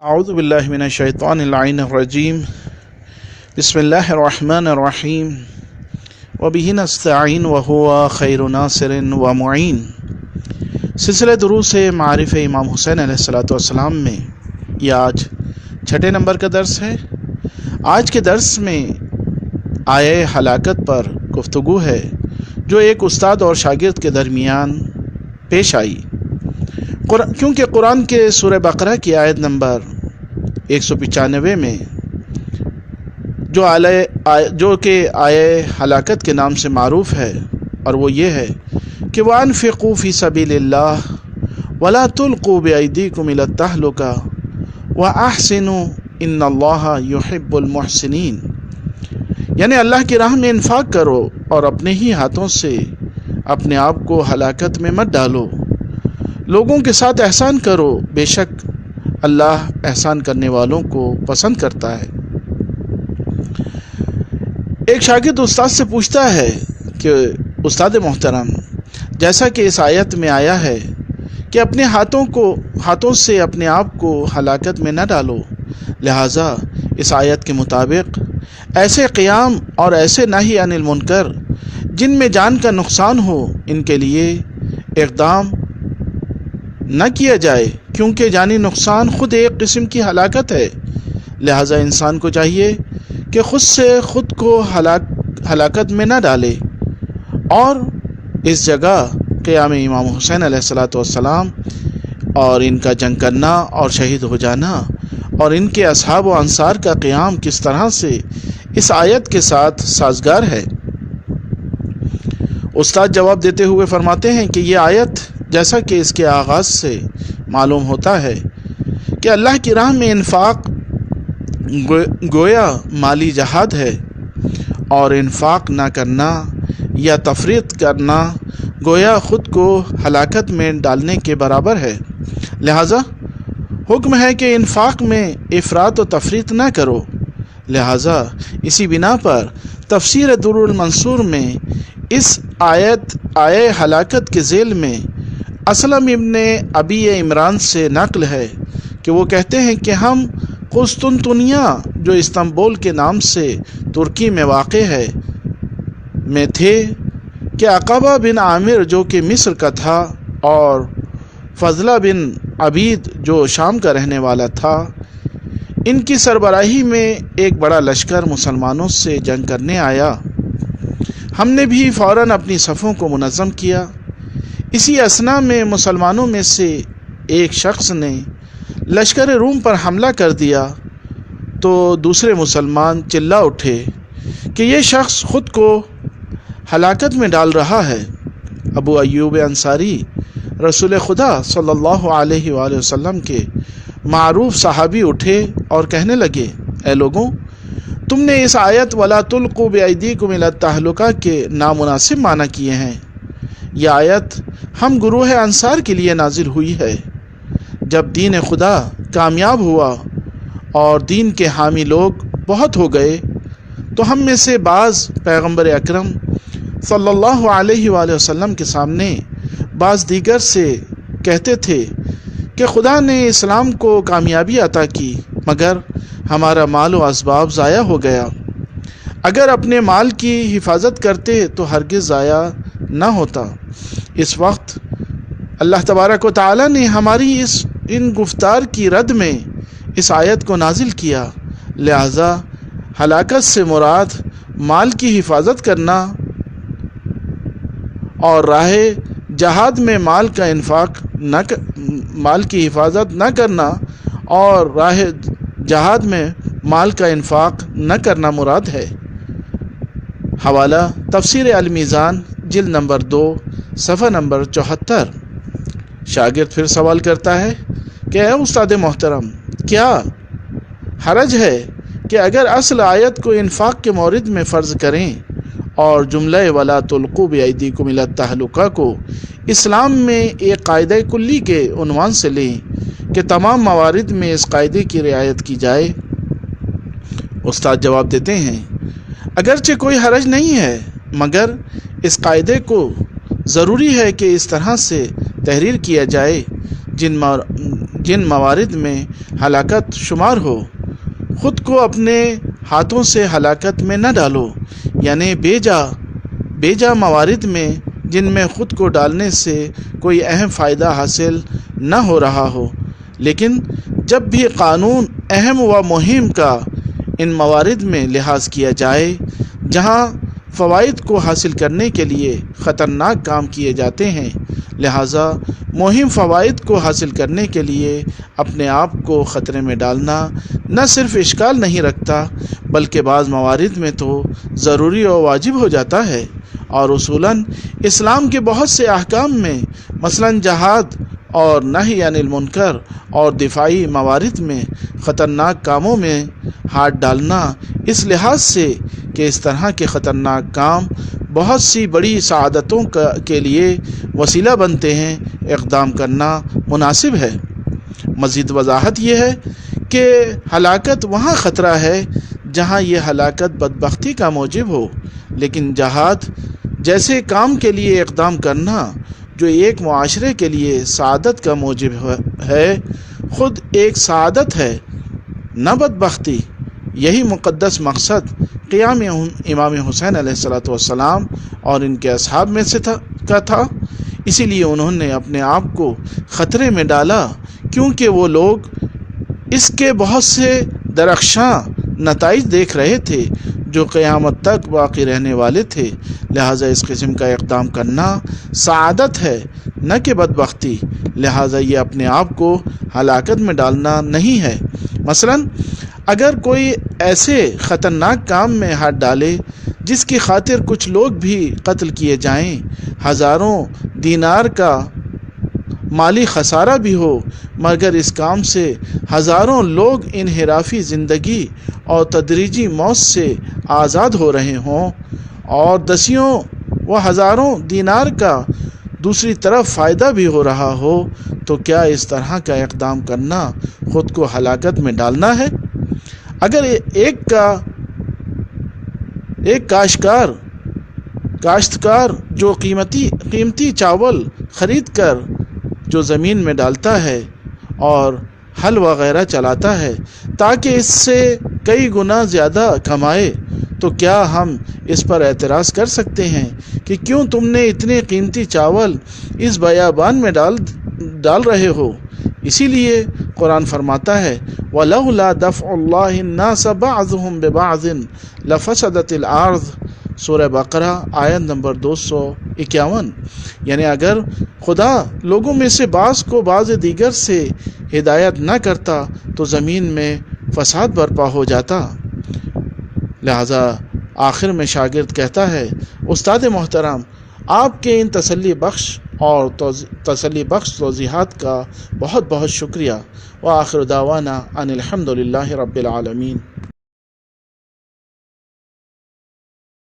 اعوذ باللہ من الشیطان اللعین الرجیم بسم اللہ الرحمن الرحیم وبہ نستعین وہو خیر ناصر ومعین۔ سلسلہ دروس معارف امام حسین علیہ السلام میں یہ آج 6 نمبر کا درس ہے۔ آج کے درس میں آیہ ہلاکت پر گفتگو ہے جو ایک استاد اور شاگرد کے درمیان پیش آئی، کیونکہ قرآن کے سورہ بقرہ کی آیت نمبر 195 میں جو کہ آیہ ہلاکت کے نام سے معروف ہے، اور وہ یہ ہے کہ وَأَنفِقُوا فِي سَبِيلِ اللَّهِ وَلَا تُلْقُوا بِأَيْدِيكُمْ إِلَى التَّهْلُكَةِ وَأَحْسِنُوا إِنَّ اللَّهَ يُحِبُّ الْمُحْسِنِينَ، یعنی اللہ کی راہ میں انفاق کرو اور اپنے ہی ہاتھوں سے اپنے آپ کو ہلاکت میں مت ڈالو، لوگوں کے ساتھ احسان کرو، بے شک اللہ احسان کرنے والوں کو پسند کرتا ہے۔ ایک شاگرد استاد سے پوچھتا ہے کہ استاد محترم، جیسا کہ اس آیت میں آیا ہے کہ اپنے ہاتھوں سے اپنے آپ کو ہلاکت میں نہ ڈالو، لہٰذا اس آیت کے مطابق ایسے قیام اور ایسے نہی عن المنکر جن میں جان کا نقصان ہو، ان کے لیے اقدام نہ کیا جائے، کیونکہ جانی نقصان خود ایک قسم کی ہلاکت ہے۔ لہٰذا انسان کو چاہیے کہ خود سے خود کو ہلاکت میں نہ ڈالے، اور اس جگہ قیام امام حسین علیہ السلام اور ان کا جنگ کرنا اور شہید ہو جانا اور ان کے اصحاب و انصار کا قیام کس طرح سے اس آیت کے ساتھ سازگار ہے۔ استاد جواب دیتے ہوئے فرماتے ہیں کہ یہ آیت، جیسا کہ اس کے آغاز سے معلوم ہوتا ہے کہ اللہ کی راہ میں انفاق گویا مالی جہاد ہے، اور انفاق نہ کرنا یا تفریط کرنا گویا خود کو ہلاکت میں ڈالنے کے برابر ہے۔ لہذا حکم ہے کہ انفاق میں افراط و تفریط نہ کرو۔ لہذا اسی بنا پر تفسیر در المنصور میں اس آیہ ہلاکت کے ذیل میں اسلم ابن ابی عمران سے نقل ہے کہ وہ کہتے ہیں کہ ہم قسطنطنیہ، جو استنبول کے نام سے ترکی میں واقع ہے، میں تھے کہ عقبہ بن عامر جو کہ مصر کا تھا اور فضلہ بن عبید جو شام کا رہنے والا تھا، ان کی سربراہی میں ایک بڑا لشکر مسلمانوں سے جنگ کرنے آیا۔ ہم نے بھی فوراً اپنی صفوں کو منظم کیا۔ اسی اثنا میں مسلمانوں میں سے ایک شخص نے لشکر روم پر حملہ کر دیا تو دوسرے مسلمان چلا اٹھے کہ یہ شخص خود کو ہلاکت میں ڈال رہا ہے۔ ابو ایوب انصاری رسول خدا صلی اللہ علیہ وآلہ وسلم کے معروف صحابی اٹھے اور کہنے لگے، اے لوگوں، تم نے اس آیت وَلَا تُلْقُوا بِأَيْدِيكُمْ إِلَى التَّهْلُكَةِ کے نامناسب معنی کیے ہیں۔ یہ آیت ہم گروہ انصار کے لیے نازل ہوئی ہے۔ جب دین خدا کامیاب ہوا اور دین کے حامی لوگ بہت ہو گئے تو ہم میں سے بعض پیغمبر اکرم صلی اللہ علیہ وآلہ وسلم کے سامنے بعض دیگر سے کہتے تھے کہ خدا نے اسلام کو کامیابی عطا کی، مگر ہمارا مال و اسباب ضائع ہو گیا۔ اگر اپنے مال کی حفاظت کرتے تو ہرگز ضائع نہ ہوتا۔ اس وقت اللہ تبارک و تعالی نے ہماری ان گفتار کی رد میں اس آیت کو نازل کیا۔ لہذا ہلاکت سے مراد مال کی حفاظت کرنا اور راہ جہاد میں مال کی حفاظت نہ کرنا اور راہ جہاد میں مال کا انفاق نہ کرنا مراد ہے۔ حوالہ تفسیر المیزان جلد نمبر 2 صفحہ نمبر 74۔ شاگرد پھر سوال کرتا ہے کہ اے استاد محترم، کیا حرج ہے کہ اگر اصل آیت کو انفاق کے مورد میں فرض کریں اور جملہ وَلَا تُلْقُوا بِأَيْدِيكُمْ إِلَى التَّهْلُكَةِ کو اسلام میں ایک قاعدہ کلی کے عنوان سے لیں کہ تمام موارد میں اس قاعدے کی رعایت کی جائے؟ استاد جواب دیتے ہیں، اگرچہ کوئی حرج نہیں ہے، مگر اس قاعدے کو ضروری ہے کہ اس طرح سے تحریر کیا جائے جن موارد میں ہلاکت شمار ہو، خود کو اپنے ہاتھوں سے ہلاکت میں نہ ڈالو، یعنی بے جا موارد میں جن میں خود کو ڈالنے سے کوئی اہم فائدہ حاصل نہ ہو رہا ہو، لیکن جب بھی قانون اہم و مہم کا ان موارد میں لحاظ کیا جائے جہاں فوائد کو حاصل کرنے کے لیے خطرناک کام کیے جاتے ہیں، لہٰذا مہم فوائد کو حاصل کرنے کے لیے اپنے آپ کو خطرے میں ڈالنا نہ صرف اشکال نہیں رکھتا بلکہ بعض موارد میں تو ضروری و واجب ہو جاتا ہے۔ اور اصولاً اسلام کے بہت سے احکام میں مثلاً جہاد اور نہی عن المنکر اور دفاعی موارد میں خطرناک کاموں میں ہاتھ ڈالنا اس لحاظ سے کہ اس طرح کے خطرناک کام بہت سی بڑی سعادتوں کے لیے وسیلہ بنتے ہیں، اقدام کرنا مناسب ہے۔ مزید وضاحت یہ ہے کہ ہلاکت وہاں خطرہ ہے جہاں یہ ہلاکت بدبختی کا موجب ہو، لیکن جہاد جیسے کام کے لیے اقدام کرنا جو ایک معاشرے کے لیے سعادت کا موجب ہے، خود ایک سعادت ہے نہ بدبختی۔ یہی مقدس مقصد قیام امام حسین علیہ السلام اور ان کے اصحاب میں سے تھا۔ اسی لیے انہوں نے اپنے آپ کو خطرے میں ڈالا، کیونکہ وہ لوگ اس کے بہت سے درخشاں نتائج دیکھ رہے تھے جو قیامت تک باقی رہنے والے تھے، لہٰذا اس قسم کا اقدام کرنا سعادت ہے نہ کہ بدبختی، لہٰذا یہ اپنے آپ کو ہلاکت میں ڈالنا نہیں ہے۔ مثلاً اگر کوئی ایسے خطرناک کام میں ہاتھ ڈالے جس کی خاطر کچھ لوگ بھی قتل کیے جائیں، ہزاروں دینار کا مالی خسارہ بھی ہو، مگر اس کام سے ہزاروں لوگ انحرافی زندگی اور تدریجی موت سے آزاد ہو رہے ہوں اور دسیوں و ہزاروں دینار کا دوسری طرف فائدہ بھی ہو رہا ہو، تو کیا اس طرح کا اقدام کرنا خود کو ہلاکت میں ڈالنا ہے؟ اگر ایک کاشتکار جو قیمتی چاول خرید کر جو زمین میں ڈالتا ہے اور ہل وغیرہ چلاتا ہے تاکہ اس سے کئی گنا زیادہ کمائے، تو کیا ہم اس پر اعتراض کر سکتے ہیں کہ کیوں تم نے اتنے قیمتی چاول اس بیابان میں ڈال رہے ہو؟ اسی لیے قرآن فرماتا ہے وَلَوْلَا دَفْعُ اللَّهِ النَّاسَ بَعْضُهُمْ بِبَعْضٍ لَفَسَدَتِ الْأَرْضُ، سورہ بقرہ آیت نمبر 251۔ یعنی اگر خدا لوگوں میں سے بعض کو بعض دیگر سے ہدایت نہ کرتا تو زمین میں فساد برپا ہو جاتا۔ لہذا آخر میں شاگرد کہتا ہے استاد محترم، آپ کے ان تسلی بخش توضیحات کا بہت بہت شکریہ۔ وآخر دعوانا ان الحمد للہ رب العالمین۔